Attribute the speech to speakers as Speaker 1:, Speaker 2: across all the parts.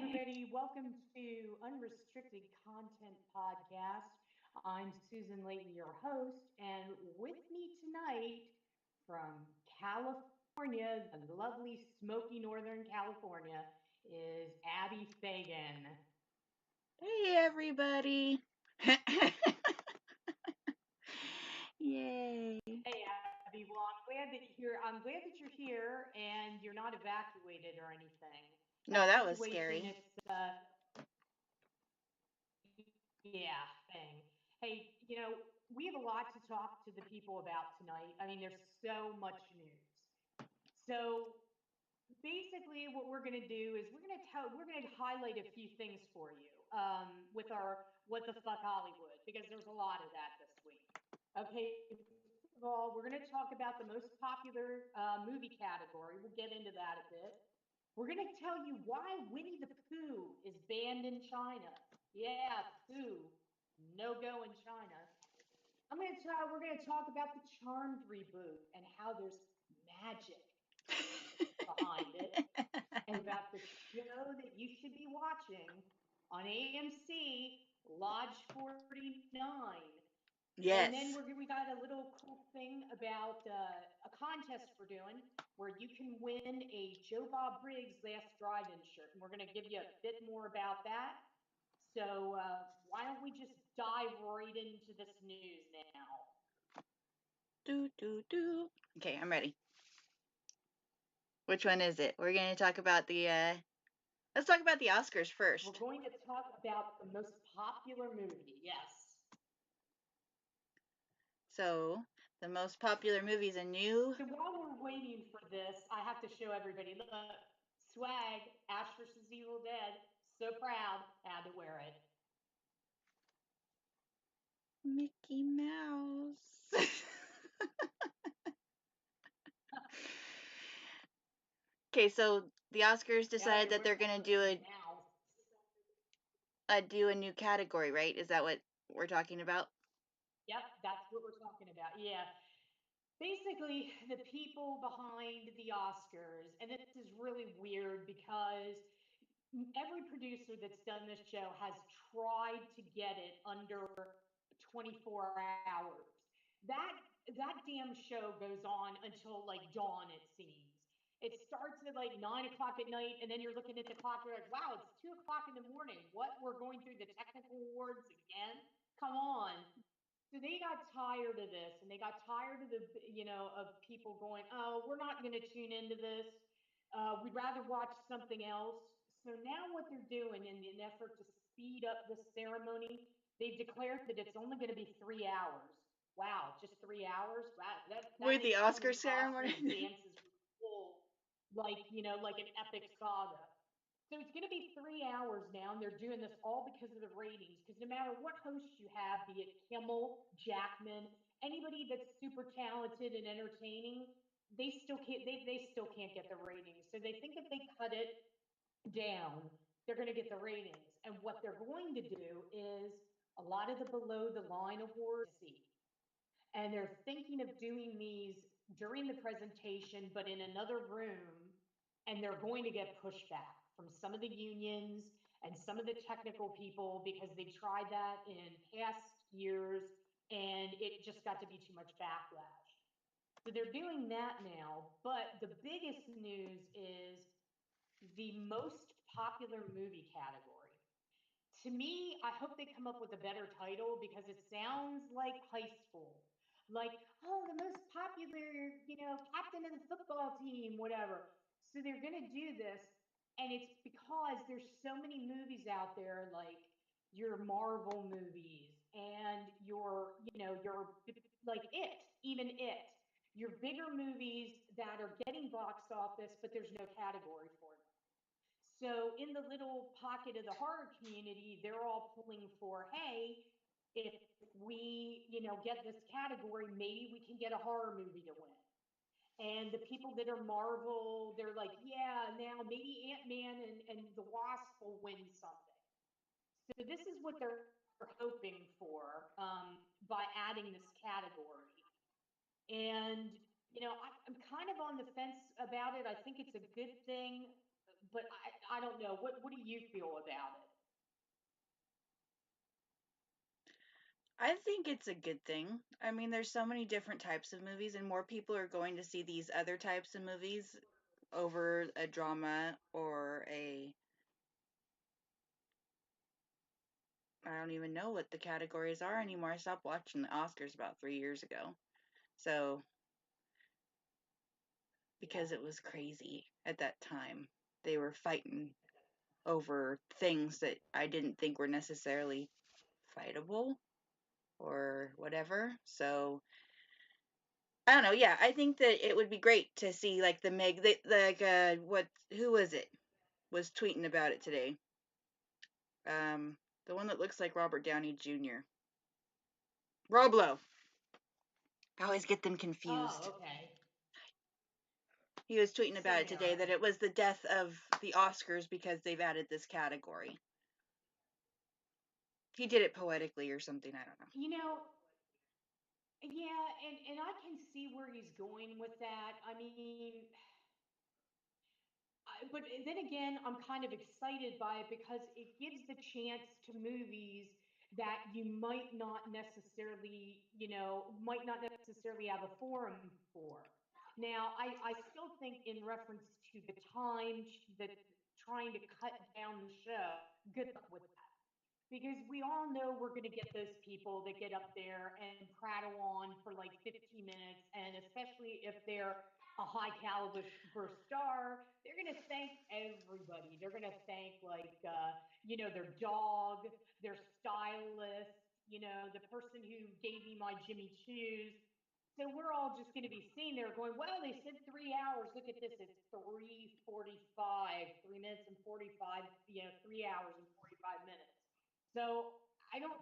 Speaker 1: everybody. Welcome to Unrestricted Content Podcast. I'm Susan Layton, your host, and with me tonight from California, the lovely smoky Northern California, is Abby Fagan.
Speaker 2: Hey, everybody. Yay.
Speaker 1: Hey, Abby. Well, I'm glad that you're here, and you're not evacuated or anything.
Speaker 2: No,
Speaker 1: That
Speaker 2: that was
Speaker 1: situation,
Speaker 2: scary.
Speaker 1: it's yeah, thing. Hey, we have a lot to talk to the people about tonight. I mean, there's so much news. So basically, what we're going to do is we're going to highlight a few things for you with our What the Fuck Hollywood, because there's a lot of that this week. Okay, first of all, we're going to talk about the most popular movie category. We'll get into that a bit. We're going to tell you why Winnie the Pooh is banned in China. Yeah, Pooh, no go in China. We're going to talk about the Charmed reboot and how there's magic behind it, and about the show that you should be watching on AMC Lodge 49. And then
Speaker 2: Yes.
Speaker 1: we got a little cool thing about a contest we're doing where you can win a Joe Bob Briggs Last Drive-In shirt, and we're going to give you a bit more about that. So why don't we just dive right into this news now?
Speaker 2: Do, do, do. Okay, I'm ready. Which one is it? We're going to talk about let's talk about the Oscars
Speaker 1: We're
Speaker 2: first.
Speaker 1: going to talk about the most popular movie. Yes.
Speaker 2: So, the most popular movies and new.
Speaker 1: So while we're waiting for this, I have to show everybody. Look, swag, Ash versus Evil Dead. So proud, had to wear it.
Speaker 2: Mickey Mouse. Okay, so the Oscars
Speaker 1: Yeah,
Speaker 2: decided
Speaker 1: you're
Speaker 2: that
Speaker 1: wearing
Speaker 2: they're going to do
Speaker 1: Mickey Mouse.
Speaker 2: a new category, right? Is that what we're talking about?
Speaker 1: Yep, that's what we're talking about. Yeah. Basically, the people behind the Oscars, and this is really weird because every producer that's done this show has tried to get it under 24 hours. That that damn show goes on until like dawn, it seems. It starts at like 9 o'clock at night, and then you're looking at the clock. You're like, "Wow, it's 2 o'clock in the morning. What? We're going through the technical awards again? Come on!" So they got tired of this, and they got tired of of people going, "Oh, we're not going to tune into this. We'd rather watch something else." So now what they're doing in an effort to speed up the ceremony, they've declared that it's only going to be 3 hours. Wow, just 3 hours? Wow, that
Speaker 2: With the
Speaker 1: makes some of
Speaker 2: Oscar
Speaker 1: these Oscars
Speaker 2: ceremony?
Speaker 1: dances full, like like an epic saga. So it's going to be 3 hours now, and they're doing this all because of the ratings. Because no matter what host you have, be it Kimmel, Jackman, anybody that's super talented and entertaining, they still can't get the ratings. So they think if they cut it down, they're going to get the ratings. And what they're going to do is a lot of the below the line awards, and they're thinking of doing these during the presentation, but in another room, and they're going to get pushback from some of the unions and some of the technical people because they've tried that in past years and it just got to be too much backlash. So they're doing that now, but the biggest news is the most popular movie category. To me, I hope they come up with a better title because it sounds like high school. Like, oh, the most popular, captain of the football team, whatever. So they're going to do this. And it's because there's so many movies out there, like your Marvel movies and your like even it, your bigger movies that are getting box office, but there's no category for them. So in the little pocket of the horror community, they're all pulling for, hey, if we, get this category, maybe we can get a horror movie to win. And the people that are Marvel, they're like, yeah, now maybe Ant-Man and the Wasp will win something. So this is what they're hoping for by adding this category. And I'm kind of on the fence about it. I think it's a good thing, but I don't know. What do you feel about it?
Speaker 2: I think it's a good thing. I mean, there's so many different types of movies, and more people are going to see these other types of movies over a drama or a, I don't even know what the categories are anymore. I stopped watching the Oscars about 3 years ago. So,
Speaker 1: Yeah.
Speaker 2: because it was crazy at that time, they were fighting over things that I didn't think were necessarily fightable or whatever. So, I don't know. Yeah, I think that it would be great to see like the Meg, like what? Who was it? Was tweeting about it today. The one that looks like Robert Downey Jr. Roblo. I always get them confused.
Speaker 1: Oh, okay.
Speaker 2: He was tweeting about it today
Speaker 1: Singer.
Speaker 2: that it was the death of the Oscars because they've added this category. He did it poetically or something. I don't know.
Speaker 1: You know, yeah, and I can see where he's going with that. I mean, but then again, I'm kind of excited by it because it gives the chance to movies that you might not necessarily, might not necessarily have a forum for. Now, I still think in reference to the time that trying to cut down the show, good luck with that, because we all know we're going to get those people that get up there and prattle on for like 15 minutes, and especially if they're a high caliber star, they're going to thank everybody. They're going to thank like their dog, their stylist, the person who gave me my Jimmy Choos. So we're all just going to be sitting there going, well, they said 3 hours. Look at this. It's 3:45, 3 minutes and 45, 3 hours and 45 minutes. So I don't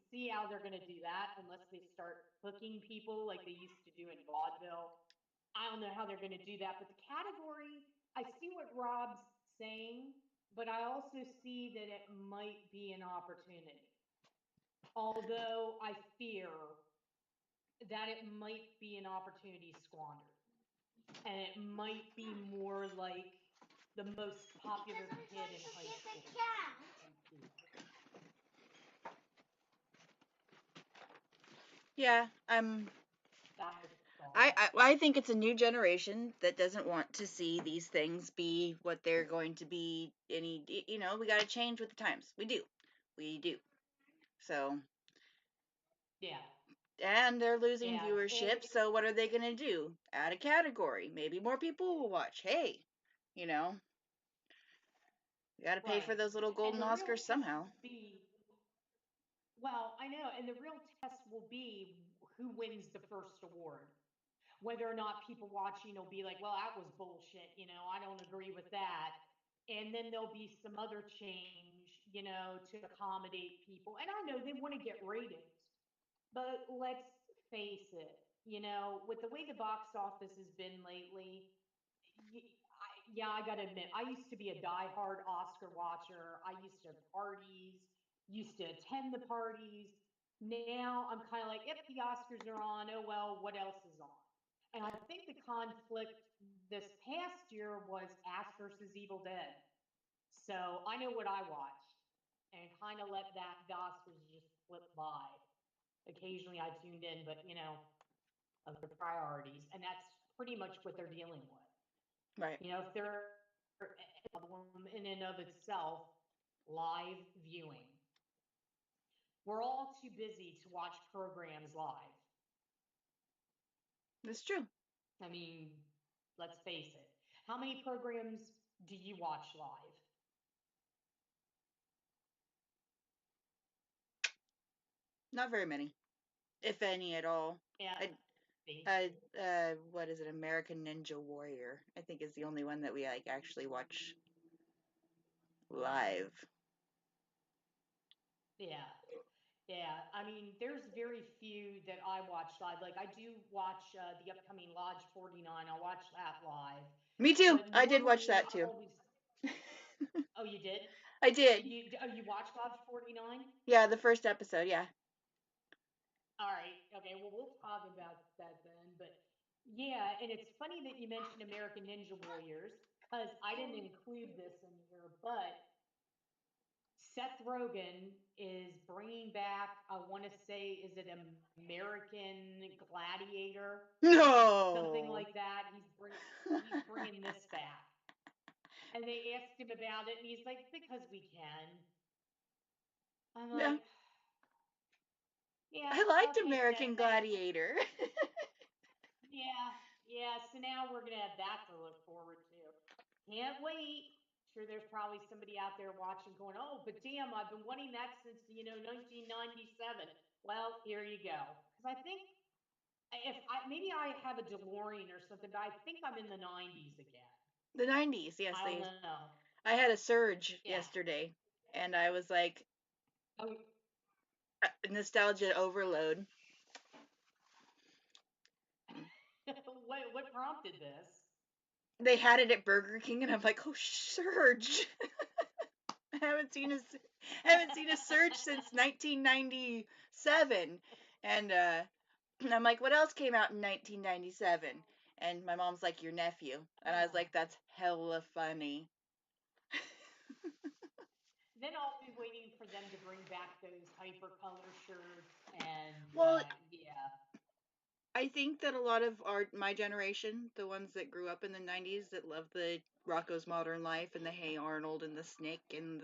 Speaker 1: see how they're going to do that unless they start hooking people like they used to do in vaudeville. I don't know how they're going to do that. But the category, I see what Rob's saying, but I also see that it might be an opportunity. Although I fear that it might be an opportunity squandered. And it might be more like the most popular kid in high school type deal.
Speaker 2: Yeah,
Speaker 1: That was
Speaker 2: I,
Speaker 1: all.
Speaker 2: I I think it's a new generation that doesn't want to see these things be what they're going to be. We got to change with the times. We do. So,
Speaker 1: Yeah.
Speaker 2: and they're losing
Speaker 1: Yeah. And
Speaker 2: viewership. So what are they going to do? Add a category. Maybe more people will watch. Hey, you know, you got to pay for
Speaker 1: right.
Speaker 2: those little
Speaker 1: And
Speaker 2: golden
Speaker 1: the real
Speaker 2: Oscars
Speaker 1: test
Speaker 2: somehow.
Speaker 1: will be, well, I know, and the real test will be who wins the first award. Whether or not people watching will be like, well, that was bullshit, I don't agree with that. And then there'll be some other change, to accommodate people. And I know they want to get ratings, but let's face it, with the way the box office has been lately, yeah, I got to admit, I used to be a diehard Oscar watcher. I used to parties, used to attend the parties. Now I'm kind of like, if the Oscars are on, oh well, what else is on? And I think the conflict this past year was Ash versus Evil Dead. So I know what I watched and kind of let that the Oscars just flip by. Occasionally I tuned in, but other priorities. And that's pretty much what they're dealing with.
Speaker 2: Right.
Speaker 1: If they're a problem in and of itself, live viewing. We're all too busy to watch programs live.
Speaker 2: That's true.
Speaker 1: I mean, let's face it. How many programs do you watch live?
Speaker 2: Not very many, if any at all.
Speaker 1: Yeah,
Speaker 2: I,
Speaker 1: see,
Speaker 2: what is it? American Ninja Warrior. I think is the only one that we like actually watch live.
Speaker 1: yeah, yeah. I mean, there's very few that I watch live. Like I do watch the upcoming Lodge 49. I watch that live,
Speaker 2: Me too.
Speaker 1: but
Speaker 2: I did watch
Speaker 1: normally
Speaker 2: that
Speaker 1: I
Speaker 2: too.
Speaker 1: always. Oh, you did?
Speaker 2: I did.
Speaker 1: You watch Lodge 49?
Speaker 2: Yeah, the first episode. Yeah.
Speaker 1: All right. Okay. Well, we'll talk about that then. But yeah, and it's funny that you mentioned American Ninja Warriors because I didn't include this in here, but Seth Rogen is bringing back, I want to say, is it American Gladiator? Something
Speaker 2: No.
Speaker 1: like that. He's bringing this back. And they asked him about it, and he's like, because we can. I'm
Speaker 2: Yeah.
Speaker 1: like, yeah,
Speaker 2: I liked
Speaker 1: okay, Seth,
Speaker 2: American
Speaker 1: thanks.
Speaker 2: Gladiator.
Speaker 1: Yeah, yeah. So now we're gonna have that to look forward to. Can't wait. Sure, there's probably somebody out there watching, going, "Oh, but damn, I've been wanting that since 1997." Well, here you go. Because I think if I maybe I have a DeLorean or something, but I think I'm in the 90s again.
Speaker 2: The 90s, yes,
Speaker 1: I don't
Speaker 2: they.
Speaker 1: know.
Speaker 2: I had a surge
Speaker 1: Yeah.
Speaker 2: yesterday, and I was like,
Speaker 1: Oh,
Speaker 2: nostalgia overload.
Speaker 1: what prompted this?
Speaker 2: They had it at Burger King, and I'm like, oh, surge. I haven't seen a surge since 1997, and I'm like, what else came out in 1997? And my mom's like, your nephew, and I was like, that's hella funny.
Speaker 1: Then I'll be waiting for them to bring back those hypercolor shirts and
Speaker 2: Well,
Speaker 1: yeah.
Speaker 2: I think that a lot of my generation, the ones that grew up in the 90s that love the Rocco's Modern Life and the Hey Arnold and the Snick and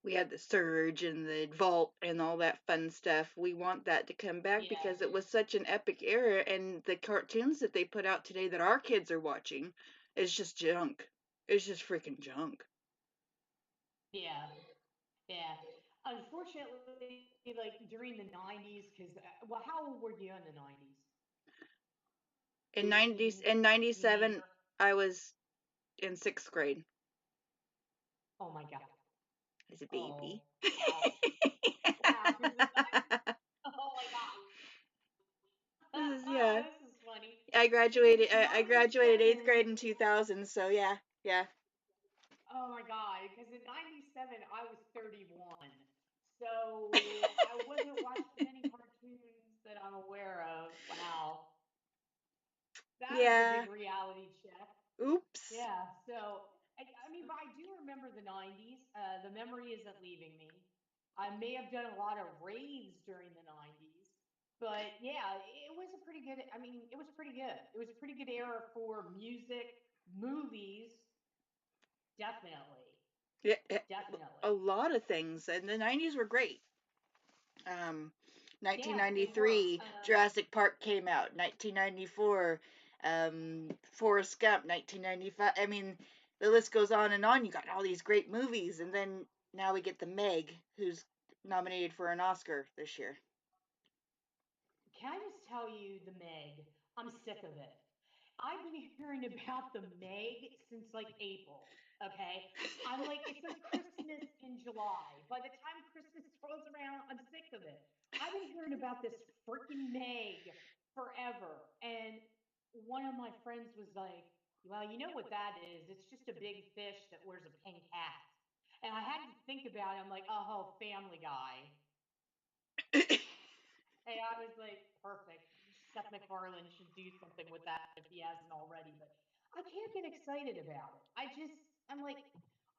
Speaker 2: we had the Surge and the Vault and all that fun stuff. We want that to come back
Speaker 1: Yeah.
Speaker 2: because it was such an epic era, and the cartoons that they put out today that our kids are watching is just junk. It's just freaking junk.
Speaker 1: Yeah. Yeah. Unfortunately, like during the 90s, because, well, how old were you in the 90s?
Speaker 2: In 90s in 97,
Speaker 1: Teenager?
Speaker 2: I was in 6th grade
Speaker 1: Oh my God.
Speaker 2: as a baby.
Speaker 1: Oh, ouch. Wow. Because the 90s, oh my
Speaker 2: This is
Speaker 1: God.
Speaker 2: yeah.
Speaker 1: This is funny.
Speaker 2: I
Speaker 1: Because
Speaker 2: graduated. I graduated 8th
Speaker 1: 97,
Speaker 2: grade in 2000. So yeah, yeah.
Speaker 1: oh my God, because in 97, I was 31. So I wasn't watching any cartoons that I'm aware of. Wow. That was a
Speaker 2: Yeah.
Speaker 1: big reality check.
Speaker 2: Oops.
Speaker 1: Yeah. So, I mean, but I do remember the 90s. The memory isn't leaving me. I may have done a lot of raves during the 90s, but yeah, it was a pretty good, I mean, it was pretty good. It was a pretty good era for music, movies, definitely.
Speaker 2: Yeah, a
Speaker 1: Definitely.
Speaker 2: lot of things, and the 90s were great. Um,
Speaker 1: Yeah, they were.
Speaker 2: 1993, Jurassic Park came out. 1994, Forrest Gump. 1995. I mean, the list goes on and on. You got all these great movies, and then now we get the Meg, who's nominated for an Oscar this year.
Speaker 1: Can I just tell you the Meg? I'm sick of it. I've been hearing about the Meg since like April. Okay. I'm like, it's like Christmas in July. By the time Christmas rolls around, I'm sick of it. I've been hearing about this freaking Meg forever. And one of my friends was like, well, you know what that is? It's just a big fish that wears a pink hat. And I had to think about it. I'm like, oh, Family Guy. And I was like, perfect. Seth MacFarlane should do something with that if he hasn't already. But I can't get excited about it. I'm like,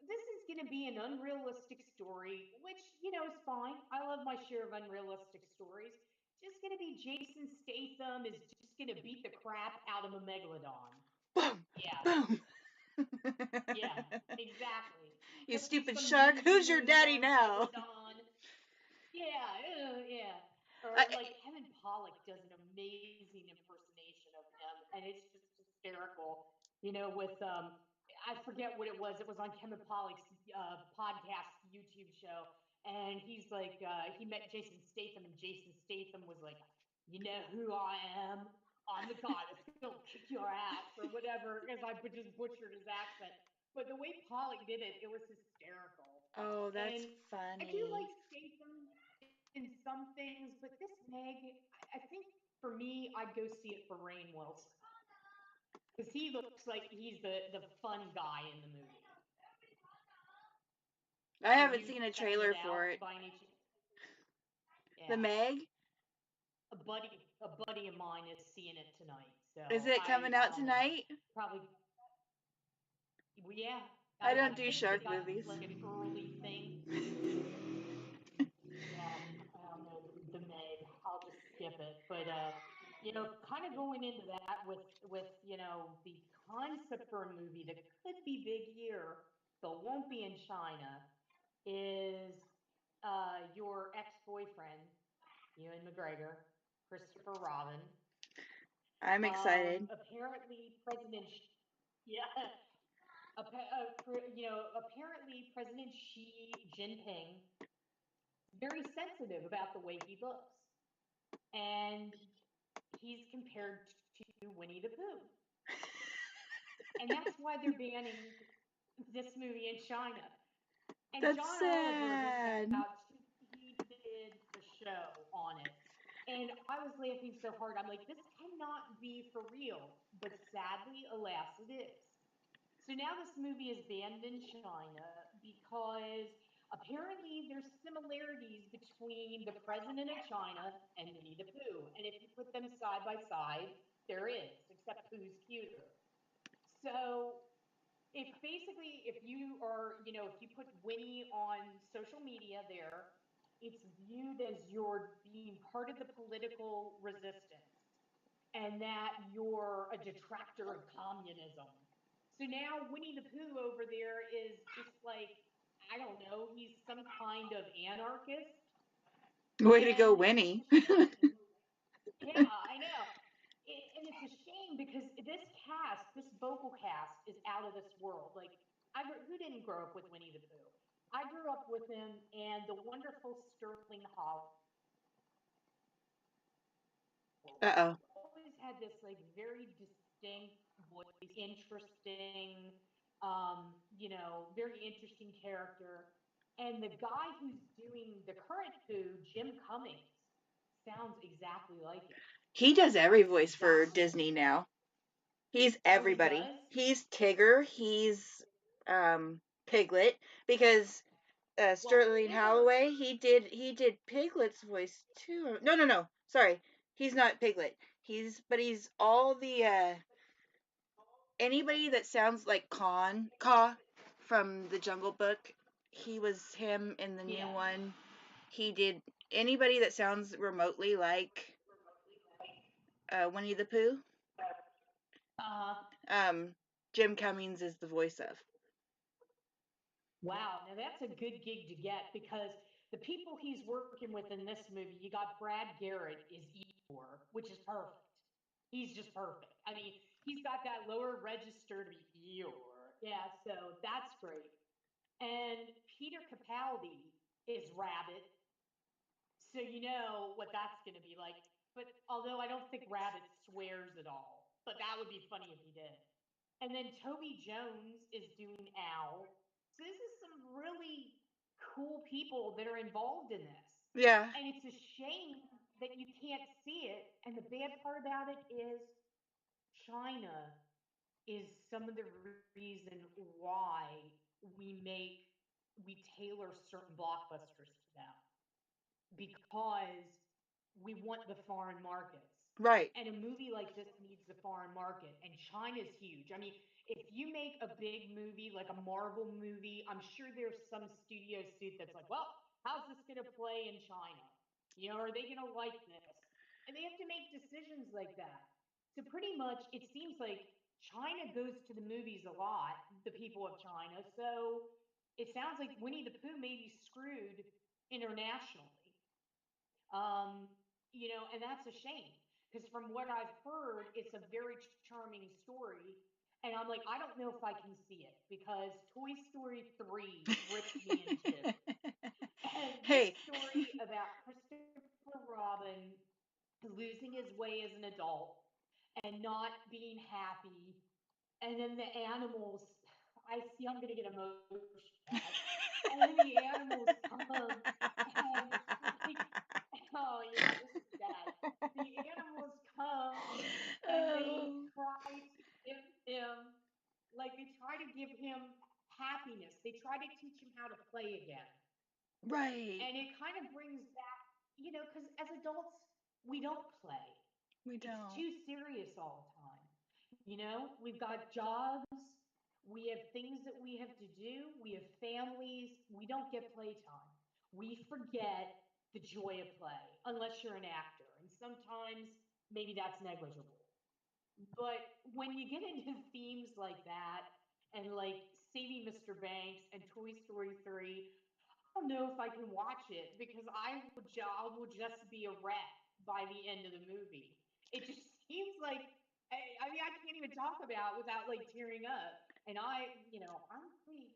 Speaker 1: this is going to be an unrealistic story, which, is fine. I love my share of unrealistic stories. Just going to be Jason Statham is just going to beat the crap out of a megalodon.
Speaker 2: Boom,
Speaker 1: Yeah,
Speaker 2: boom.
Speaker 1: yeah, exactly.
Speaker 2: You
Speaker 1: There'll be
Speaker 2: stupid
Speaker 1: some
Speaker 2: shark.
Speaker 1: ninja
Speaker 2: Who's your
Speaker 1: moves
Speaker 2: daddy
Speaker 1: on
Speaker 2: now?
Speaker 1: Megalodon. Yeah, yeah. Or
Speaker 2: I,
Speaker 1: like Kevin Pollock does an amazing impersonation of him, and it's just hysterical. With I forget what it was. It was on Kevin Pollock's podcast YouTube show, and he's like, he met Jason Statham, and Jason Statham was like, "You know who I am? I'm the guy that's gonna kick your ass," or whatever, because I just butchered his accent. But the way Pollock did it, it was hysterical.
Speaker 2: oh, that's
Speaker 1: And I do
Speaker 2: funny.
Speaker 1: like Statham in some things, but this Meg, I think for me, I'd go see it for Rainn Wilson because he looks like he's the fun guy in the movie.
Speaker 2: I
Speaker 1: Are
Speaker 2: haven't
Speaker 1: you
Speaker 2: seen a
Speaker 1: checking it
Speaker 2: trailer for
Speaker 1: out
Speaker 2: it.
Speaker 1: by any chance?
Speaker 2: The
Speaker 1: Yeah,
Speaker 2: Meg?
Speaker 1: a buddy of mine is seeing it tonight,
Speaker 2: Is
Speaker 1: so
Speaker 2: it coming out tonight?
Speaker 1: probably Well, yeah,
Speaker 2: I
Speaker 1: I
Speaker 2: don't do
Speaker 1: think it
Speaker 2: shark
Speaker 1: got
Speaker 2: movies.
Speaker 1: like an early thing. Yeah, I don't know the Meg. I'll just skip it. But kind of going into that with the concept for a movie that could be big here, but won't be in China, is your ex-boyfriend, Ewan McGregor, Christopher Robin.
Speaker 2: I'm excited.
Speaker 1: Apparently yeah, apparently President Xi Jinping very sensitive about the way he looks, and he's compared to Winnie the Pooh, and that's why they're banning this movie in China. And
Speaker 2: That's
Speaker 1: John Oliver has
Speaker 2: sad.
Speaker 1: out he did a show on it. And I was laughing so hard. I'm like, this cannot be for real. But sadly, alas, it is. So now this movie is banned in China because apparently there's similarities between the president of China and Winnie the Pooh. And if you put them side by side, there is, except Pooh's cuter. So if you are, if you put Winnie on social media there, it's viewed as you're being part of the political resistance and that you're a detractor of communism. So now Winnie the Pooh over there is just like, I don't know, he's some kind of anarchist.
Speaker 2: Way to go,
Speaker 1: And it's
Speaker 2: Winnie.
Speaker 1: a shame. Yeah, I know. And it's a shame because this vocal cast is out of this world. Like, who didn't grow up with Winnie the Pooh? I grew up with him, and the wonderful Sterling Holloway
Speaker 2: Uh
Speaker 1: always had this like very distinct voice, interesting, very interesting character. And the guy who's doing the current Pooh, Jim Cummings, sounds exactly like him.
Speaker 2: He does every voice for
Speaker 1: Exactly.
Speaker 2: Disney now. He's
Speaker 1: Oh, he
Speaker 2: everybody.
Speaker 1: does?
Speaker 2: He's Tigger. He's Piglet because
Speaker 1: Well,
Speaker 2: Sterling
Speaker 1: Tigger,
Speaker 2: Holloway he did Piglet's voice too. No. Sorry, he's not Piglet. He's all the anybody that sounds like Caw from the Jungle Book. He was him in the new
Speaker 1: yeah.
Speaker 2: one. He did anybody that sounds remotely like Winnie the Pooh.
Speaker 1: Uh,
Speaker 2: Um, Jim Cummings is the voice of.
Speaker 1: wow. Now that's a good gig to get because the people he's working with in this movie, you got Brad Garrett is Eeyore, which is perfect. He's just perfect. I mean, he's got that lower register to be Eeyore. Yeah, so that's great. And Peter Capaldi is Rabbit, so you know what that's going to be like. But although I don't think Rabbit swears at all, but that would be funny if he did. And then Toby Jones is doing Al. So this is some really cool people that are involved in this.
Speaker 2: Yeah.
Speaker 1: And it's a shame that you can't see it. And the bad part about it is China is some of the reason why we tailor certain blockbusters to them because we want the foreign markets.
Speaker 2: Right.
Speaker 1: And a movie like this needs the foreign market. And China's huge. I mean, if you make a big movie, like a Marvel movie, I'm sure there's some studio suit that's like, well, how's this going to play in China? Are they going to like this? And they have to make decisions like that. So pretty much it seems like China goes to the movies a lot, the people of China. So it sounds like Winnie the Pooh may be screwed internationally. Um, and that's a shame because from what I've heard, it's a very charming story. And I'm like, I don't know if I can see it because Toy Story 3 ripped me in two. And this
Speaker 2: Hey.
Speaker 1: story about Christopher Robin losing his way as an adult and not being happy, and then the animals, I see I'm going to get emotional. And then the animals come and, like, oh yeah, this is sad. The animals come and they
Speaker 2: Oh,
Speaker 1: try to give him, they try to give him happiness. They try to teach him how to play again.
Speaker 2: right.
Speaker 1: And it kind of brings back, because as adults, we don't play.
Speaker 2: We
Speaker 1: It's
Speaker 2: don't.
Speaker 1: too serious all the time. We've got jobs, We have things that we have to do. We have families. We don't get playtime. We forget the joy of play unless you're an actor. And sometimes maybe that's negligible. But when you get into themes like that and like Saving Mr. Banks and Toy Story 3, I don't know if I can watch it because I will just be a wreck by the end of the movie. It just seems like I mean I can't even talk about without like tearing up. And I'm pretty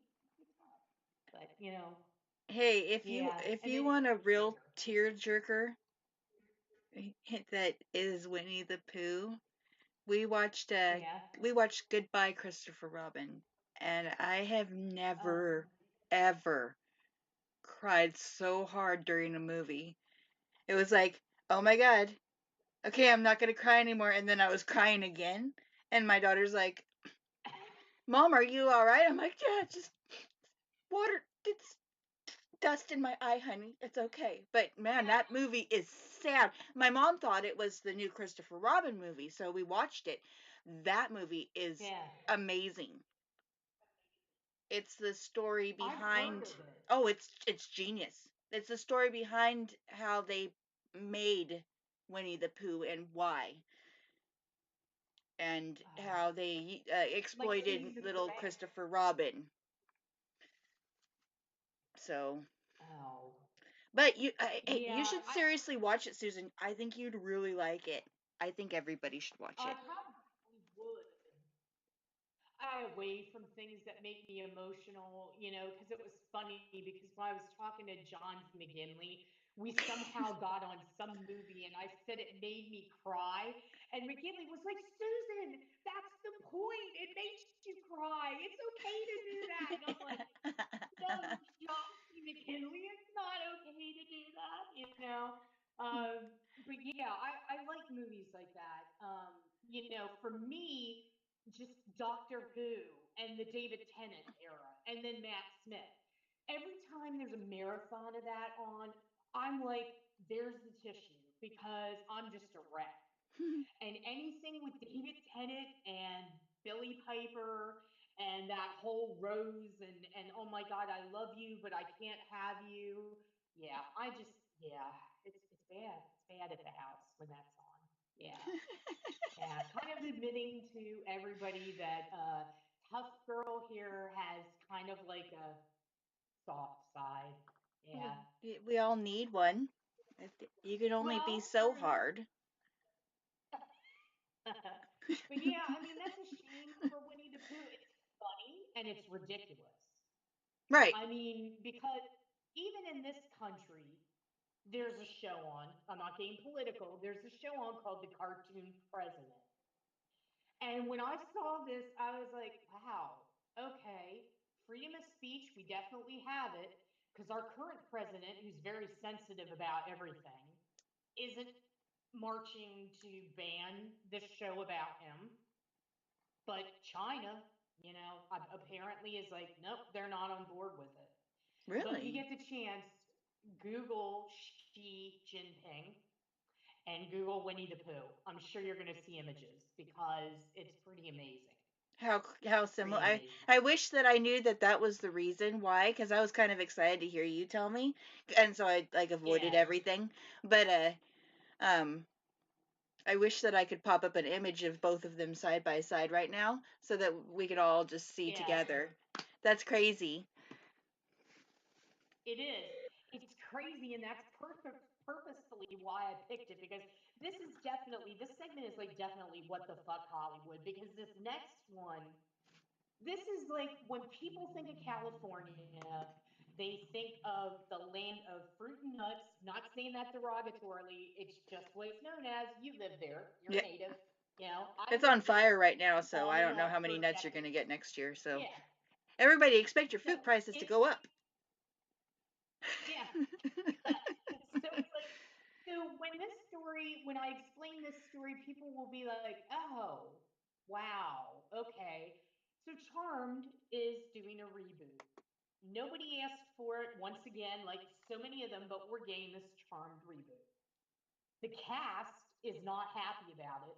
Speaker 1: tough. But
Speaker 2: Hey,
Speaker 1: yeah.
Speaker 2: if
Speaker 1: And
Speaker 2: you
Speaker 1: then
Speaker 2: want a real
Speaker 1: Terminator.
Speaker 2: tear jerker that is Winnie the Pooh, we watched
Speaker 1: Yeah.
Speaker 2: Goodbye Christopher Robin, and I have
Speaker 1: Oh.
Speaker 2: never ever cried so hard during a movie. It was like, oh my god, okay, I'm not gonna cry anymore, and then I was crying again, and my daughter's like, Mom, are you all right? I'm like, yeah, just water. It's dust in my eye, honey. It's okay. But man, that movie is sad. My mom thought it was the new Christopher Robin movie, so we watched it. That movie is
Speaker 1: Yeah.
Speaker 2: amazing. It's the story
Speaker 1: I've heard
Speaker 2: behind.
Speaker 1: of it.
Speaker 2: Oh, it's genius. It's the story behind how they made Winnie the Pooh and why, and
Speaker 1: Oh.
Speaker 2: how they
Speaker 1: Like
Speaker 2: exploited
Speaker 1: Saving Mr.
Speaker 2: little
Speaker 1: Banks.
Speaker 2: Christopher Robin. So,
Speaker 1: Oh.
Speaker 2: but you
Speaker 1: Yeah.
Speaker 2: should seriously watch it, Susan. I think you'd really like it. I think everybody should watch
Speaker 1: I
Speaker 2: it.
Speaker 1: probably would. I away from things that make me emotional, because it was funny because when I was talking to John McGinley, we somehow got on some movie and I said it made me cry. And McGinley was like, Susan, that's the point. It makes you cry. It's okay to do that. And I'm like, no, John C. McKinley, it's not okay to do that. But yeah, I like movies like that. For me, just Doctor Who and the David Tennant era, and then Matt Smith. Every time there's a marathon of that on, I'm like, there's the tissue because I'm just a wreck. And anything with David Tennant and Billy Piper and that whole Rose and oh my God, I love you, but I can't have you. Yeah, yeah, it's bad. It's bad at the house when that's on. Yeah, yeah. Kind of admitting to everybody that tough girl here has kind of like a soft side.
Speaker 2: Well,
Speaker 1: Yeah.
Speaker 2: we all need one. You can only be
Speaker 1: Well,
Speaker 2: so
Speaker 1: true.
Speaker 2: hard.
Speaker 1: But yeah, I mean that's a shame for Winnie the Pooh. It's funny and it's ridiculous.
Speaker 2: Right.
Speaker 1: I mean, because even in this country, there's a show on. I'm not getting political. There's a show on called The Cartoon President. And when I saw this, I was like, wow, okay, freedom of speech, we definitely have it. Because our current president, who's very sensitive about everything, isn't marching to ban this show about him. But China, apparently is like, nope, they're not on board with it. But if you
Speaker 2: Really?
Speaker 1: get the chance, Google Xi Jinping and Google Winnie the Pooh. I'm sure you're going to see images because it's pretty amazing.
Speaker 2: How similar.
Speaker 1: Pretty amazing.
Speaker 2: I wish that I knew that that was the reason why, because I was kind of excited to hear you tell me, and so I like avoided
Speaker 1: Yeah,
Speaker 2: everything. But um, I wish that I could pop up an image of both of them side by side right now, so that we could all just see
Speaker 1: yeah,
Speaker 2: together. That's crazy.
Speaker 1: it is. It's crazy, and that's purposefully why I picked it because this segment is like definitely what the fuck Hollywood because this next one this is like when people think of California, they think of the land of fruit and nuts. Not saying that derogatorily, it's just what it's known as. You live there, you're a
Speaker 2: Yeah,
Speaker 1: native. I've
Speaker 2: it's on
Speaker 1: lived
Speaker 2: fire
Speaker 1: there
Speaker 2: right now, so
Speaker 1: on
Speaker 2: I
Speaker 1: and
Speaker 2: don't know
Speaker 1: off
Speaker 2: how many
Speaker 1: for
Speaker 2: nuts you're gonna
Speaker 1: decades.
Speaker 2: get next year. So
Speaker 1: Yeah,
Speaker 2: everybody, expect your food
Speaker 1: no,
Speaker 2: prices to
Speaker 1: it's
Speaker 2: go up.
Speaker 1: yeah. So it's like so when I explain this story, people will be like, "Oh, wow, okay." So Charmed is doing a reboot. Nobody asked for it once again, like so many of them, but we're getting this Charmed reboot. The cast is not happy about it.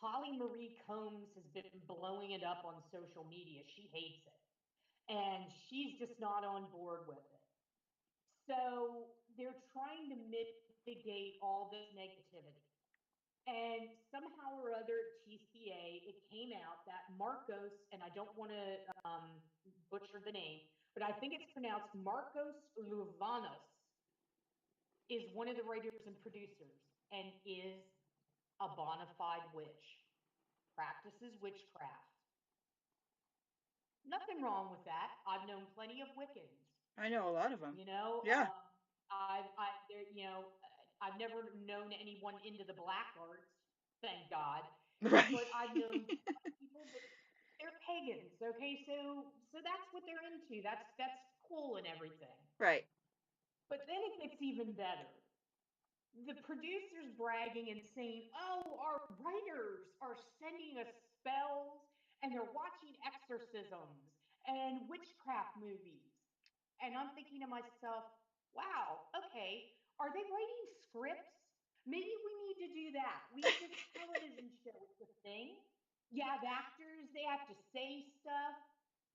Speaker 1: Holly Marie Combs has been blowing it up on social media. She hates it. And she's just not on board with it. So they're trying to mitigate all this negativity. And somehow or other at TCA, it came out that Marcos, and I don't want to butcher the name, but I think it's pronounced Marcos Louvanos, is one of the writers and producers and is a bona fide witch, practices witchcraft. Nothing wrong with that. I've known plenty of Wiccans.
Speaker 2: I know a lot of them.
Speaker 1: You know,
Speaker 2: Yeah.
Speaker 1: I've never known anyone into the black arts, thank God,
Speaker 2: Right.
Speaker 1: but I've known people that they're pagans. Okay, so that's what they're into. That's cool and everything.
Speaker 2: Right.
Speaker 1: But then it gets even better. The producers bragging and saying, "Oh, our writers are sending us spells and they're watching exorcisms and witchcraft movies." And I'm thinking to myself, "Wow, okay, are they writing scripts? Maybe we need to do that. We have this television show, it's a thing. You have actors, they have to say stuff,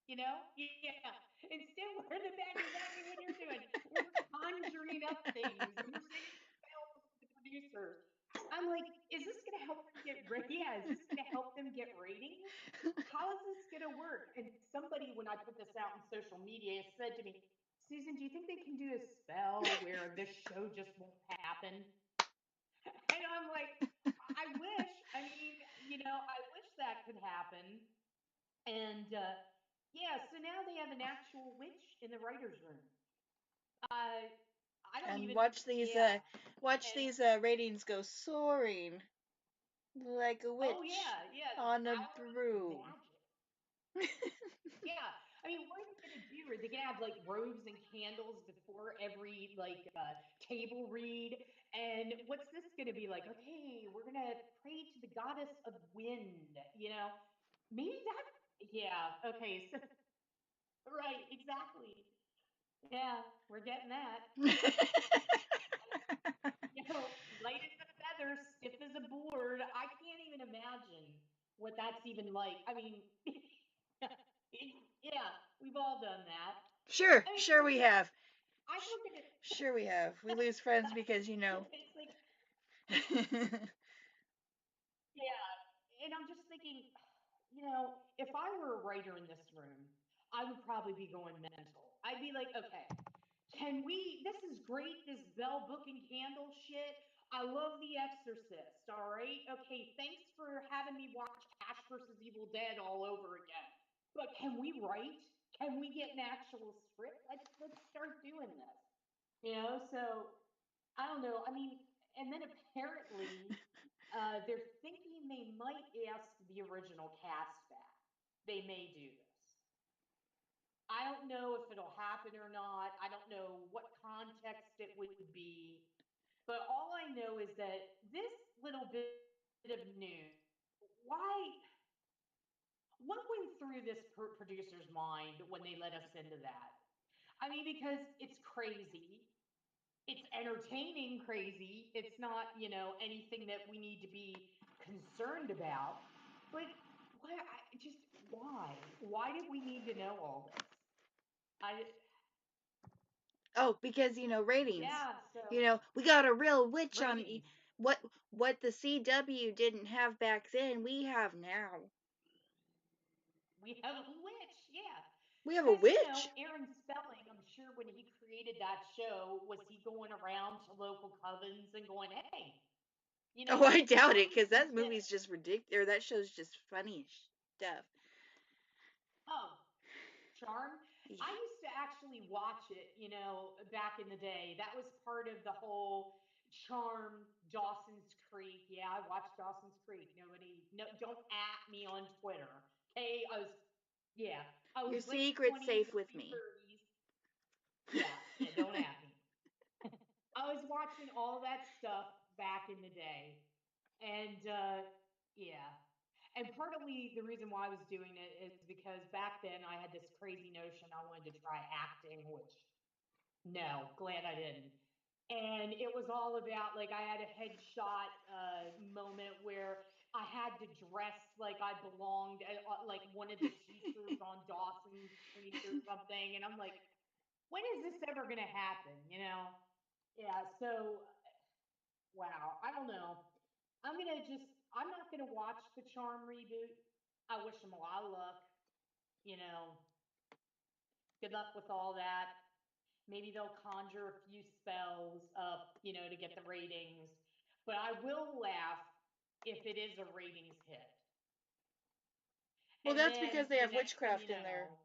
Speaker 1: you know? Yeah. Instead, we're the bad, exactly what you're doing. We're conjuring up things and we're sending spells to the producers. I'm like, is this going to help them get yeah, is this going to help them get ratings? How is this going to work? And somebody, when I put this out on social media, said to me, Susan, do you think they can do a spell where this show just won't happen? And I'm like, I wish. I mean, I wish that could happen. And yeah, so now they have an actual witch in the writer's room. Uh, I don't
Speaker 2: And
Speaker 1: even,
Speaker 2: watch these
Speaker 1: yeah. And
Speaker 2: ratings go soaring like a
Speaker 1: oh,
Speaker 2: witch
Speaker 1: yeah, yeah, the
Speaker 2: on a
Speaker 1: power of
Speaker 2: broom.
Speaker 1: magic. Yeah. I mean, what are they going to do? Are they going to have like robes and candles before every like table read? And what's this going to be like? Okay, we're going to pray to the goddess of wind, Maybe that, yeah, okay. So, right, exactly. Yeah, we're getting that. Light as a feather, stiff as a board. I can't even imagine what that's even like. I mean, yeah, we've all done that.
Speaker 2: Sure,
Speaker 1: I mean,
Speaker 2: sure we have.
Speaker 1: I look at it,
Speaker 2: Sure we have. We lose friends because,
Speaker 1: it's like, yeah, and I'm just thinking, if I were a writer in this room, I would probably be going mental. I'd be like, okay, can we? This is great, this bell book and candle shit. I love The Exorcist. All right. Okay. Thanks for having me watch Ash versus Evil Dead all over again. But can we write? Can we get an actual script? Let's start doing this. So I don't know. I mean, and then apparently, they're thinking they might ask the original cast back. They may do this. I don't know if it'll happen or not. I don't know what context it would be. But all I know is that this little bit of news, why, what went through this producer's mind when they let us into that? I mean, because it's crazy. It's entertaining crazy. It's not, anything that we need to be concerned about. But why, just why? Why did we need to know all this? I,
Speaker 2: Oh, because ratings.
Speaker 1: yeah, so
Speaker 2: We got a real witch on
Speaker 1: ratings.
Speaker 2: what the CW didn't have back then, we have now.
Speaker 1: We have a witch, yeah.
Speaker 2: We have a
Speaker 1: Because,
Speaker 2: witch?
Speaker 1: Aaron Spelling, I'm sure when he created that show, was he going around to local covens and going, hey,
Speaker 2: Oh, I doubt
Speaker 1: try
Speaker 2: it, because
Speaker 1: some
Speaker 2: that
Speaker 1: tips?
Speaker 2: movie's just ridiculous. Or that show's just funny stuff.
Speaker 1: Oh, Charm.
Speaker 2: Yeah.
Speaker 1: I used to actually watch it, back in the day. That was part of the whole Charm, Dawson's Creek. Yeah, I watched Dawson's Creek. Nobody, no, don't at me on Twitter. Okay, yeah, I
Speaker 2: Your
Speaker 1: was late
Speaker 2: secret's
Speaker 1: 20s,
Speaker 2: safe with
Speaker 1: early
Speaker 2: me.
Speaker 1: 30s. Yeah, yeah, don't at me. I was watching all that stuff back in the day. And yeah. And partly the reason why I was doing it is because back then I had this crazy notion I wanted to try acting, which no, glad I didn't. And it was all about like I had a headshot moment where I had to dress like I belonged, like one of the teachers on Dawson's Creek or something. And I'm like, when is this ever going to happen? Yeah. So, wow. I don't know. I'm not going to watch the Charm reboot. I wish them a lot of luck. You know, good luck with all that. Maybe they'll conjure a few spells up, to get the ratings. But I will laugh if it is a ratings hit.
Speaker 2: Well,
Speaker 1: And
Speaker 2: that's because
Speaker 1: then
Speaker 2: they
Speaker 1: the
Speaker 2: have
Speaker 1: next thing you
Speaker 2: witchcraft in there.
Speaker 1: know,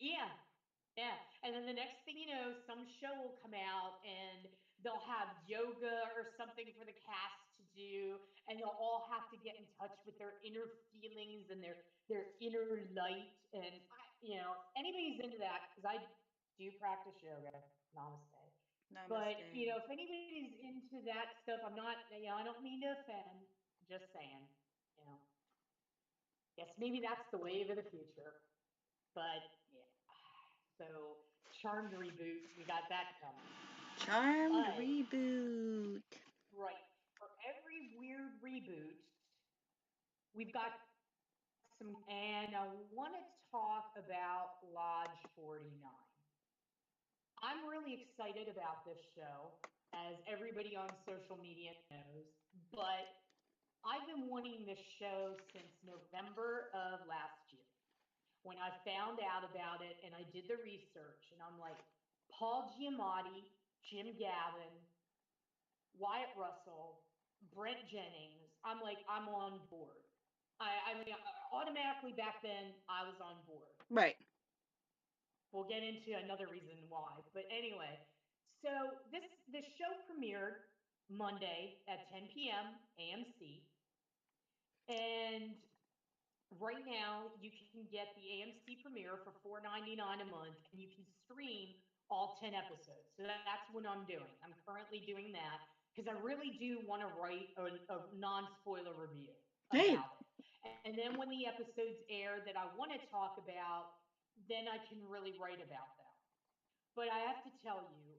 Speaker 1: yeah, yeah. And then the next thing you know, some show will come out and they'll have yoga or something for the cast to do, and they'll all have to get in touch with their inner feelings and their inner light. And if anybody's into that, because I do practice yoga, namaste. But
Speaker 2: Namaste.
Speaker 1: if anybody's into that stuff, I'm not, I don't mean to offend. Just saying, you know, yes, maybe that's the wave of the future. But yeah, so Charmed reboot, we got that coming.
Speaker 2: Charmed
Speaker 1: But
Speaker 2: reboot.
Speaker 1: right, for every weird reboot, we've got some, and I want to talk about Lodge 49. I'm really excited about this show, as everybody on social media knows, but I've been wanting this show since November of last year when I found out about it and I did the research, and I'm like, Paul Giamatti, Jim Gavin, Wyatt Russell, Brent Jennings. I'm like, I'm on board. I mean, automatically back then I was on board.
Speaker 2: Right.
Speaker 1: We'll get into another reason why, but anyway. So this show premiered Monday at 10 p.m. AMC, and right now you can get the AMC premiere for $4.99 a month, and you can stream all 10 episodes. So that's what I'm doing. I'm currently doing that because I really do want to write a non-spoiler review
Speaker 2: Hey.
Speaker 1: about it. And then when the episodes air that I want to talk about, then I can really write about them. But I have to tell you,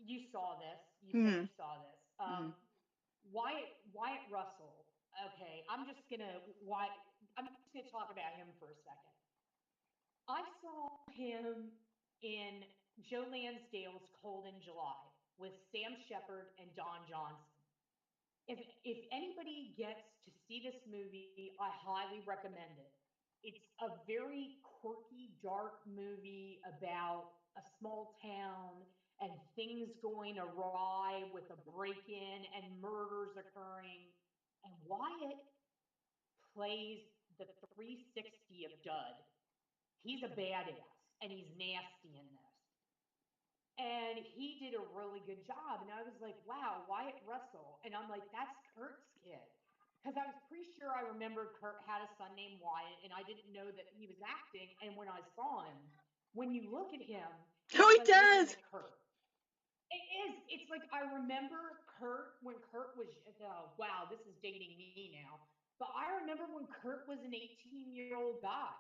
Speaker 1: you saw this. You said
Speaker 2: Mm-hmm.
Speaker 1: you saw this.
Speaker 2: Mm-hmm.
Speaker 1: Wyatt Russell. Okay, I'm just gonna talk about him for a second. I saw him in Joe Lansdale's Cold in July with Sam Shepard and Don Johnson. If anybody gets to see this movie, I highly recommend it. It's a very quirky, dark movie about a small town and things going awry with a break-in and murders occurring. And Wyatt plays the 360 of Dud. He's a badass and he's nasty in this. And he did a really good job. And I was like, wow, Wyatt Russell. And I'm like, that's Kurt's kid. Because I was pretty sure I remembered Kurt had a son named Wyatt, and I didn't know that he was acting. And when I saw him, when you look at him,
Speaker 2: Oh,
Speaker 1: it's
Speaker 2: he
Speaker 1: like looking
Speaker 2: does.
Speaker 1: at Kurt. It is. It's like I remember Kurt when Kurt was, oh, wow, this is dating me now. But I remember when Kurt was an 18-year-old guy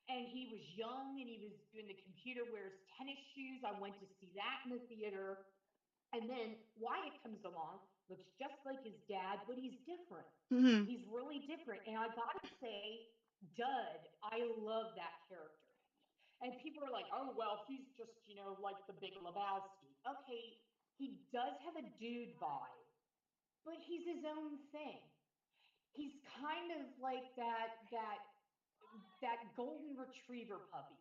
Speaker 1: and he was young and he was doing the computer wears tennis shoes. I went to see that in the theater. And then Wyatt comes along, looks just like his dad, but he's different.
Speaker 2: Mm-hmm.
Speaker 1: He's really different. And I gotta say, Dud, I love that character. And people are like, oh, well, he's just, like the big Lebowski. Okay, he does have a dude vibe, but he's his own thing. He's kind of like that golden retriever puppy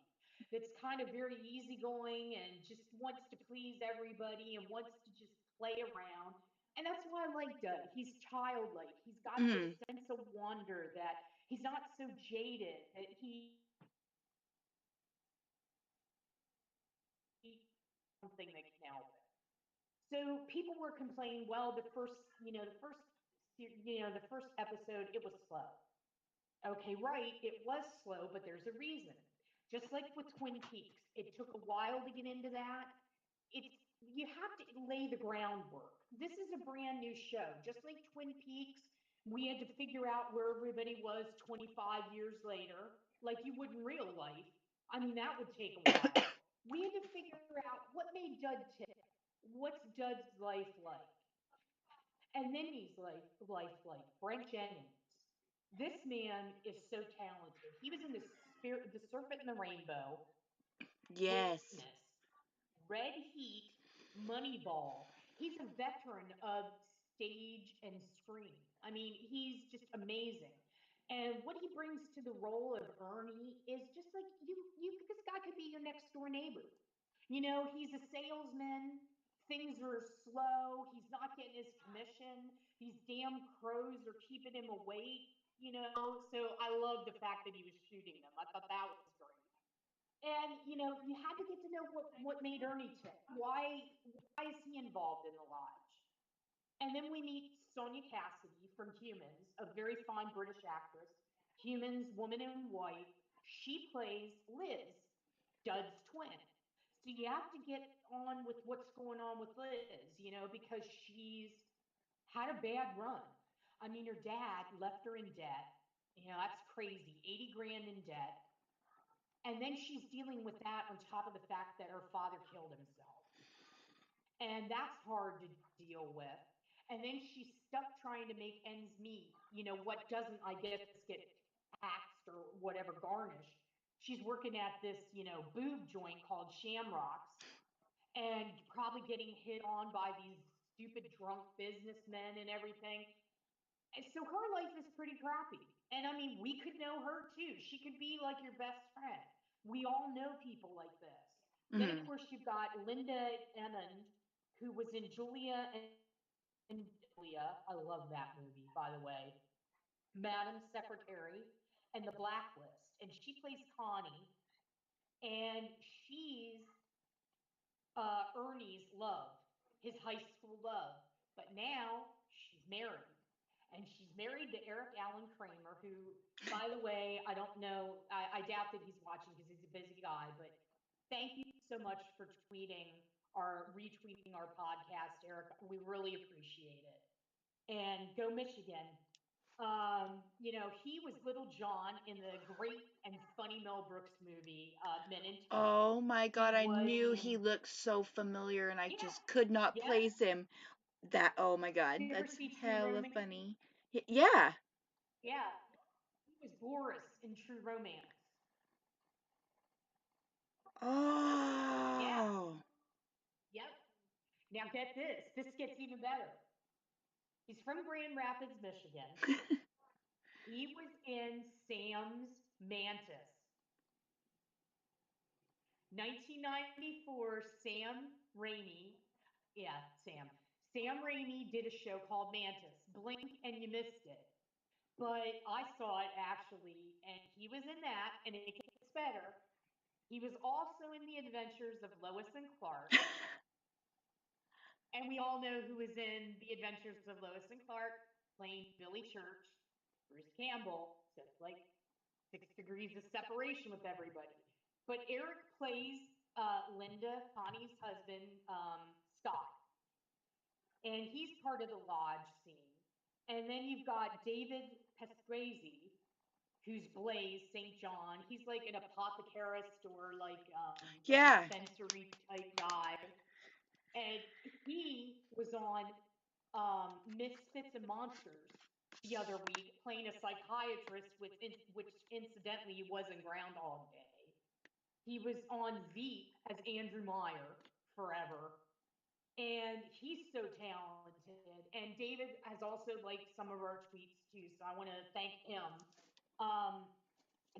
Speaker 1: that's kind of very easygoing and just wants to please everybody and wants to just play around. And that's why I like Dud. He's childlike. He's got this
Speaker 2: Mm-hmm.
Speaker 1: sense of wonder that he's not so jaded, that he something that can help it. So people were complaining, well, the first episode, it was slow. Okay, right, it was slow, but there's a reason. Just like with Twin Peaks, it took a while to get into that. It's You have to lay the groundwork. This is a brand new show. Just like Twin Peaks, we had to figure out where everybody was 25 years later, like you would in real life. I mean, that would take a while. We had to figure out what made Dud tick. What's Dud's life like? And then he's like Brent Jennings. This man is so talented. He was in the Serpent and the Rainbow,
Speaker 2: Yes.
Speaker 1: Witness, Red Heat, Moneyball. He's a veteran of stage and screen. I mean, he's just amazing. And what he brings to the role of Ernie is just like this guy could be your next door neighbor. He's a salesman. Things are slow. He's not getting his commission. These damn crows are keeping him awake. So I love the fact that he was shooting them. I thought that was great. And you had to get to know what made Ernie tick. Why is he involved in the lodge? And then we meet Sonia Cassidy from Humans, a very fine British actress. Humans, Woman in White. She plays Liz, Dud's twin. So you have to get on with what's going on with Liz, because she's had a bad run. I mean, her dad left her in debt. That's crazy. 80 grand in debt. And then she's dealing with that on top of the fact that her father killed himself. And that's hard to deal with. And then she's stuck trying to make ends meet, what doesn't, I guess, get taxed or whatever, garnished. She's working at this boob joint called Shamrocks and probably getting hit on by these stupid drunk businessmen and everything. And so her life is pretty crappy. And I mean, we could know her too. She could be like your best friend. We all know people like this. Then, of
Speaker 2: Hmm.
Speaker 1: course, you've got Linda Emmond, who was in and Julia. I love that movie, by the way. Madam Secretary and The Blacklist. And she plays Connie. And she's Ernie's love, his high school love. But now she's married. And she's married to Eric Allen Kramer, who, by the way, I don't know, I doubt that he's watching because he's a busy guy, but thank you so much for retweeting our podcast, Eric. We really appreciate it. And go Michigan. He was Little John in the great and funny Mel Brooks movie, Men in Tights.
Speaker 2: Oh my
Speaker 1: He
Speaker 2: God, I
Speaker 1: was
Speaker 2: knew he
Speaker 1: in,
Speaker 2: looked so familiar and I
Speaker 1: yeah,
Speaker 2: just could not
Speaker 1: yeah.
Speaker 2: place him. That, oh my
Speaker 1: Did
Speaker 2: God,
Speaker 1: you ever
Speaker 2: that's
Speaker 1: see True
Speaker 2: hella
Speaker 1: Romance?
Speaker 2: funny. Yeah.
Speaker 1: Yeah, he was Boris in True Romance. Yeah,
Speaker 2: Oh.
Speaker 1: yep. Now get this. This gets even better. He's from Grand Rapids, Michigan. He was in Sam's Mantis. 1994, Sam Raimi. Yeah, Sam. Sam Raimi did a show called Mantis. Blink and you missed it. But I saw it actually, and he was in that, and it gets better. He was also in The Adventures of Lois and Clark. And we all know who was in The Adventures of Lois and Clark, playing Billy Church, Bruce Campbell, just like 6 degrees of separation with everybody. But Eric plays Linda, Connie's husband, Scott, and he's part of the lodge scene. And then you've got David Pasquesi, who's Blaze St. John. He's like an apothecarist or like
Speaker 2: Yeah.
Speaker 1: dispensary type guy. And he was on Misfits and Monsters the other week, playing a psychiatrist, which incidentally was in Groundhog Day. He was on Veep as Andrew Meyer forever, and he's so talented. And David has also liked some of our tweets too, so I want to thank him. Um,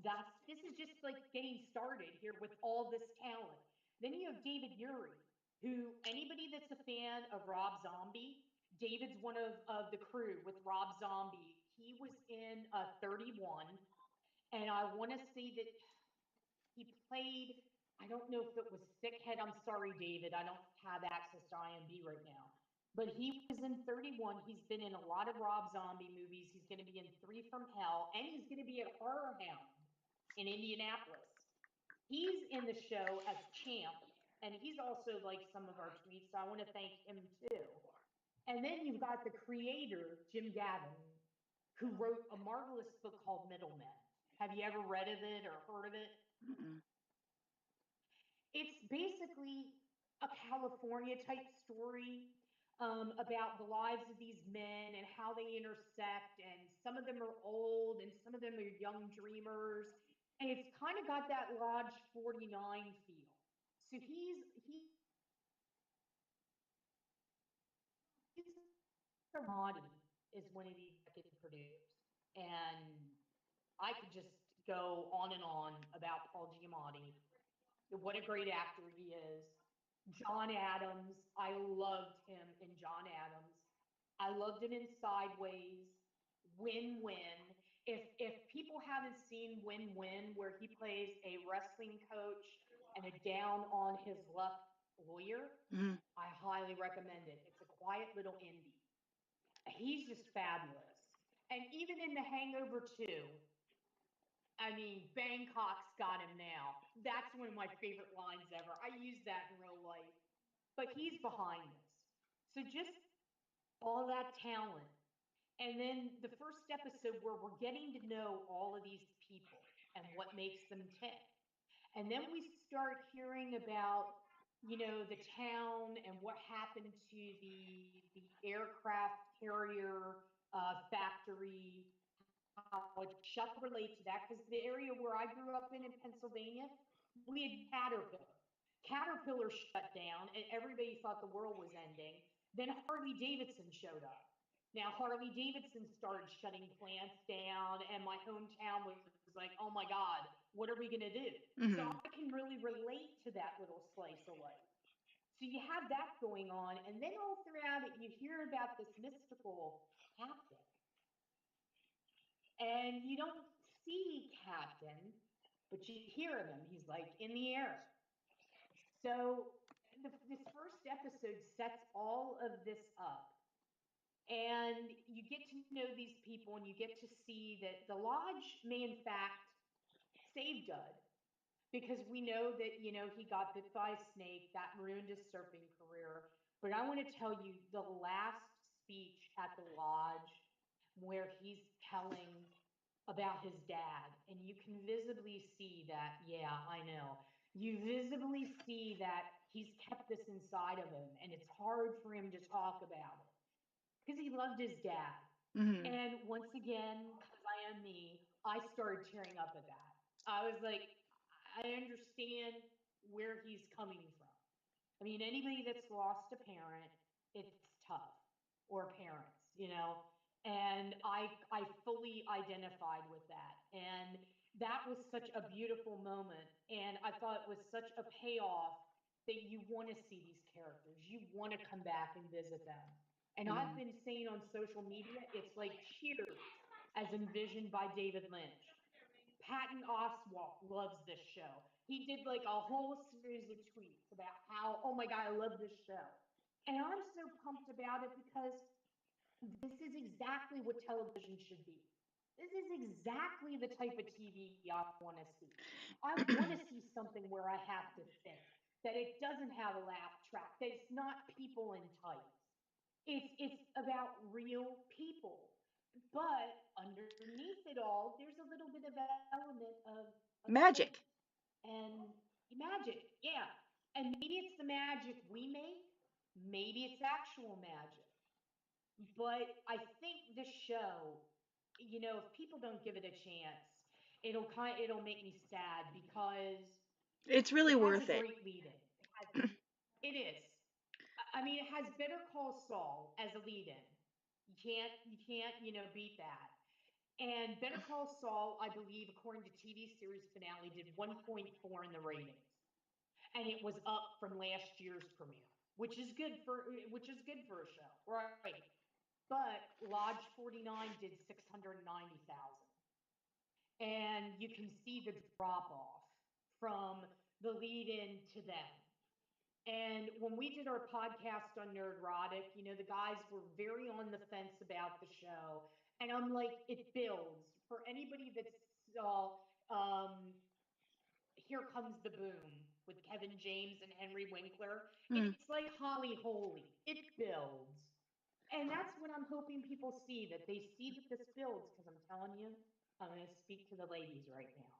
Speaker 1: that's This is just like getting started here with all this talent. Then you have David Uri, who anybody that's a fan of Rob Zombie, David's one of the crew with Rob Zombie. He was in 31, and I want to say that he played. I don't know if it was Sickhead. I'm sorry, David. I don't have access to IMB right now. But he was in 31. He's been in a lot of Rob Zombie movies. He's going to be in Three from Hell, and he's going to be at Horror Hound in Indianapolis. He's in the show as Champ, and he's also like some of our tweets. So I want to thank him too. And then you've got the creator, Jim Gavin, who wrote a marvelous book called Middlemen. Have you ever read of it or heard of it?
Speaker 2: Mm-mm.
Speaker 1: It's basically a California type story. about the lives of these men and how they intersect. And some of them are old and some of them are young dreamers. And it's kind of got that Lodge 49 feel. So he's Giamatti is one of the executive producers. And I could just go on and on about Paul Giamatti, what a great actor he is. John Adams, I loved him in John Adams. I loved him in Sideways, Win Win. If people haven't seen Win Win, where he plays a wrestling coach and a down on his luck lawyer,
Speaker 2: Mm-hmm.
Speaker 1: I highly recommend it. It's a quiet little indie. He's just fabulous. And even in The Hangover 2, I mean, Bangkok's got him now. That's one of my favorite lines ever. I use that in real life, but he's behind this. So just all that talent. And then the first episode where we're getting to know all of these people and what makes them tick. And then we start hearing about, the town and what happened to the aircraft carrier factory, how it shut relate to that, because the area where I grew up in Pennsylvania, we had Caterpillar. Caterpillar shut down, and everybody thought the world was ending. Then Harley Davidson showed up. Now Harley Davidson started shutting plants down, and my hometown was like, "Oh my God, what are we gonna do?" So
Speaker 2: Mm-hmm.
Speaker 1: I can really relate to that little slice of life. So you have that going on, and then all throughout it, you hear about this mystical captain, and you don't see Captain, but you hear him. He's like in the air. So this first episode sets all of this up. And you get to know these people and you get to see that the lodge may, in fact, save Dud, because we know that, he got bit by a snake that ruined his surfing career. But I want to tell you the last speech at the lodge where he's telling about his dad, and you can visibly see that, yeah, I know, you visibly see that he's kept this inside of him and it's hard for him to talk about it because he loved his dad.
Speaker 2: Mm-hmm.
Speaker 1: And once again, because I am me, I started tearing up at that. I was like, I understand where he's coming from. I mean, anybody that's lost a parent, it's tough, or parents, and I fully identified with that. And that was such a beautiful moment. And I thought it was such a payoff that you want to see these characters. You want to come back and visit them. And I've
Speaker 2: Mm-hmm.
Speaker 1: been saying on social media, it's like Cheers as envisioned by David Lynch. Patton Oswalt loves this show. He did like a whole series of tweets about how, oh my God, I love this show. And I'm so pumped about it because this is exactly what television should be. This is exactly the type of TV I want to see. I want to see something where I have to think, that it doesn't have a laugh track, that it's not people in tights. It's about real people, but underneath it all, there's a little bit of element of faith
Speaker 2: Magic.
Speaker 1: and magic. Yeah. And maybe it's the magic we make, maybe it's actual magic. But I think this show, if people don't give it a chance, it'll make me sad because
Speaker 2: It's
Speaker 1: it
Speaker 2: really
Speaker 1: has a
Speaker 2: worth it.
Speaker 1: great lead in. It is. I mean, it has Better Call Saul as a lead in. You can't, beat that. And Better Call Saul, I believe, according to TV series finale, did 1.4 in the ratings, and it was up from last year's premiere, which is good for a show, right? But Lodge 49 did 690,000, and you can see the drop off from the lead in to them. And when we did our podcast on Nerdrotic, the guys were very on the fence about the show. And I'm like, it builds. For anybody that saw um, Here Comes the Boom with Kevin James and Henry Winkler,
Speaker 2: Mm.
Speaker 1: it's like Holly Holy. It builds. And that's what I'm hoping people see, that they see that this builds, because I'm telling you, I'm going to speak to the ladies right now.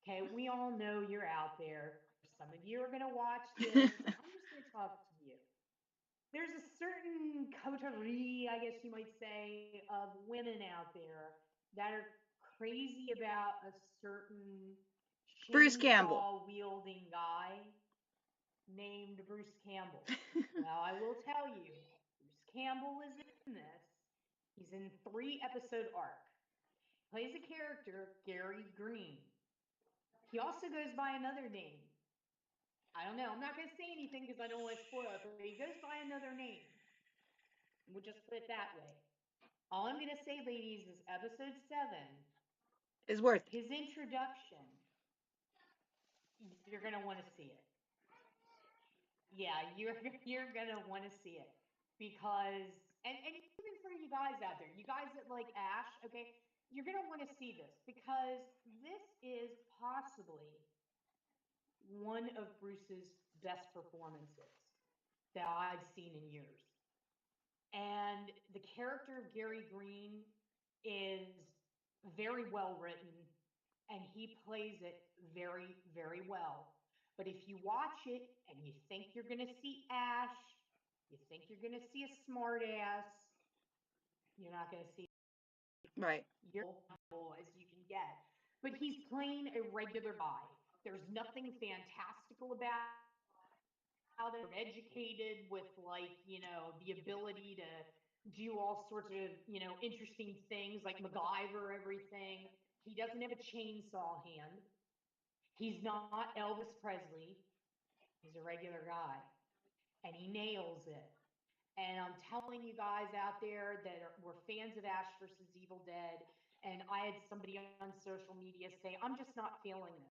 Speaker 1: Okay, we all know you're out there. Some of you are going to watch this. I'm just going to talk to you. there's a certain coterie, I guess you might say, of women out there that are crazy about a certain
Speaker 2: Bruce Campbell.
Speaker 1: chainsaw wielding guy named Bruce Campbell. Well, I will tell you, Bruce Campbell is in this. He's in 3 episode arc. Plays a character, Gary Green. He also goes by another name. I don't know. I'm not going to say anything because I don't want to spoil it, but he goes by another name. We'll just put it that way. All I'm going to say, ladies, is episode 7,
Speaker 2: Is worth it.
Speaker 1: his introduction, you're going to want to see it. Yeah, you're going to want to see it because and even for you guys out there, you guys that like Ash, okay, you're going to want to see this because this is possibly one of Bruce's best performances that I've seen in years. And the character of Gary Green is very well written and he plays it very, very well. But if you watch it and you think you're going to see Ash, you think you're going to see a smartass, you're not going to see
Speaker 2: Right.
Speaker 1: your as you can get. But he's playing a regular guy. There's nothing fantastical about it. Educated with like, the ability to do all sorts of, interesting things like MacGyver, everything. He doesn't have a chainsaw hand. He's not Elvis Presley. He's a regular guy and he nails it. And I'm telling you guys out there that were fans of Ash versus Evil Dead, and I had somebody on social media say, I'm just not feeling this.